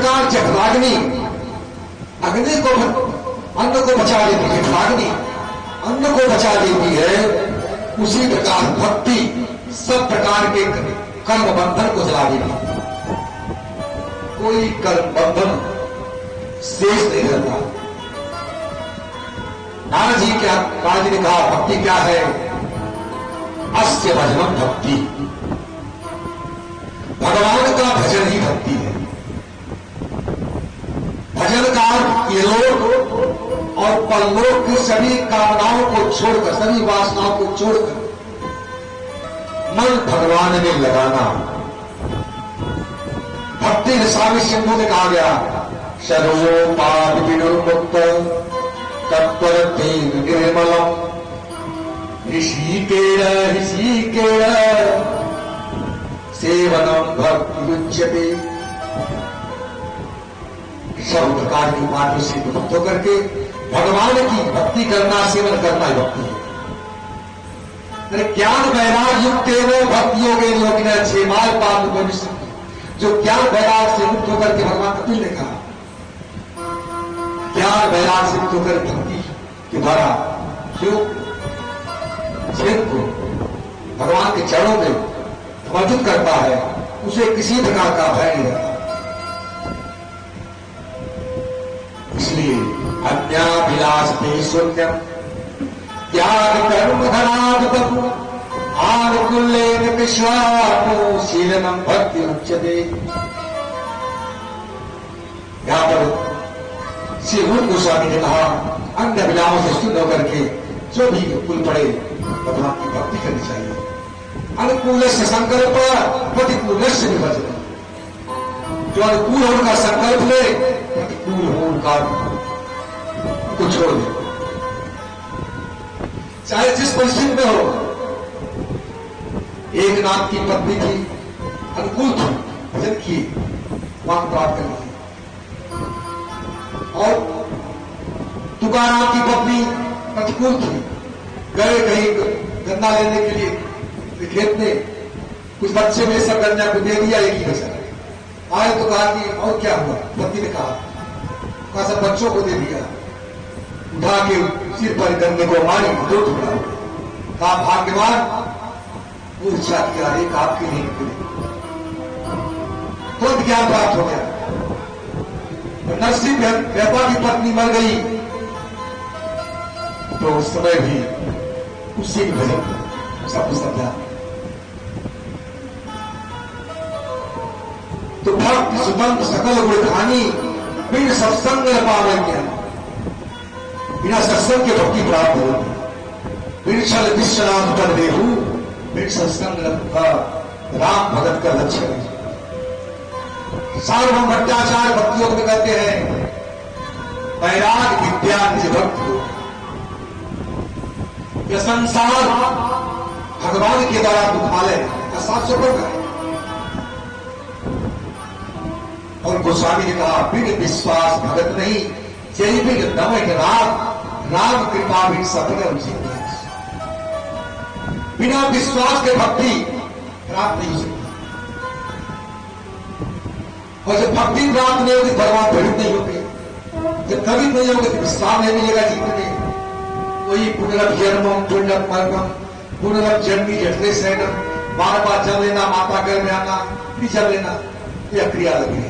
प्रकार जठराग्नि अग्नि को अन्न को बचा देती है, जठराग्नि अन्न को बचा देती है, उसी प्रकार भक्ति सब प्रकार के कर्म बंधन को जला देती है। कोई कर्म बंधन शेष नहीं रहता। नारद जी क्या, नारद जी ने कहा भक्ति क्या है? अस्य भजनम भक्ति, भगवान का भजन ही भक्ति है। भजन का ये लोग और परलोक की सभी कामनाओं को छोड़कर, सभी वासनाओं को छोड़कर मन भगवान में लगाना। भक्ति रसावि सिंधु में कहा गया, सर्वोपाधि विनिर्मुक्त तत्परते निर्मलम ऋषिकेण सेवनम भक्ति उच्यते। सब प्रकार की बातों से मुक्त होकर के भगवान की भक्ति करना, सेवन करना ही भक्ति है। ज्ञान वैराग युक्त वो भक्ति योगे योगिना क्षेमाल पाप भविष्य, जो ज्ञान वैराग से मुक्त होकर के भगवान कपिल ने कहा, ज्ञान वैराग से मुक्त होकर भक्ति के द्वारा जो जीव को भगवान के चरणों में समर्पित करता है, उसे किसी प्रकार का भय नहीं रहता। इसलिए अन्याभिलाषते शून्यम त्याग कर्म धनादम आनुकूल्येन विश्वासो शीलनम भक्ति उच्यते। यहां पर श्री रूप गोस्वामी ने कहा, अन्य अभिलाषों से शुद्ध होकर के जो भी कुल पड़े भगवान की भक्ति करनी चाहिए। अनुकूल से संकल्प प्रतिकूल से विभजन, जो अनुकूल हो उनका संकल्प ले, प्रतिकूल हो उनका को छोड़ दे। चाहे जिस परिस्थिति में हो। एक नाम की पत्नी थी, अनुकूल थी, भजन की वहां प्राप्त करनी थी। और तुकाराम की पत्नी प्रतिकूल थी, गए कहीं गन्ना लेने के लिए खेत में, कुछ बच्चे में सब गन्ना को दे दिया, एक ही बचा। आए तो कहा कि और क्या हुआ? पत्नी ने कहा सब बच्चों को दे दिया। उठा के सिर पर गन्ने को मारी, दो टुकड़ा हो गया। कहा भाग्यवान, वो इच्छा किया एक आपके लिए निकले, तुरंत ज्ञान प्राप्त हो गया। नरसिंह व्यापार की पत्नी मर गई तो उस समय भी उसी भजन सब कुछ समझा। तो भक्त सुबंध सकल गुणखानी बिन सत्संग पावन ज्ञान, बिना सत्संग के भक्ति प्राप्त होगी। बिन छल विश्वनाथ पर देहू, बिन सत्संग का राम भगत का लक्ष्य है। सार्वभौम भट्टाचार्य भक्ति योग में कहते हैं, वैराग विद्या निज भक्त हो। यह संसार भगवान के द्वारा दुखालय का 700 है। और गोस्वामी ने कहा, बिन विश्वास भगत नहीं, जय बिन नमः राम, राम कृपा भी सफल उसे। बिना विश्वास के भक्ति प्राप्त नहीं हो सकती। और जब भक्ति प्राप्त नहीं होगी, भगवान प्रेरित नहीं होते। जब कभी नहीं होगा तो विश्राम नहीं मिलेगा जीवन में। वही पुनर्जन्मम पुण्यमर्मम पुनर्जन्मी जठरे शयनम, बार बार जन्म लेना, माता गर्भ में आना, फिर जन्म लेना, यह क्रिया लगी है।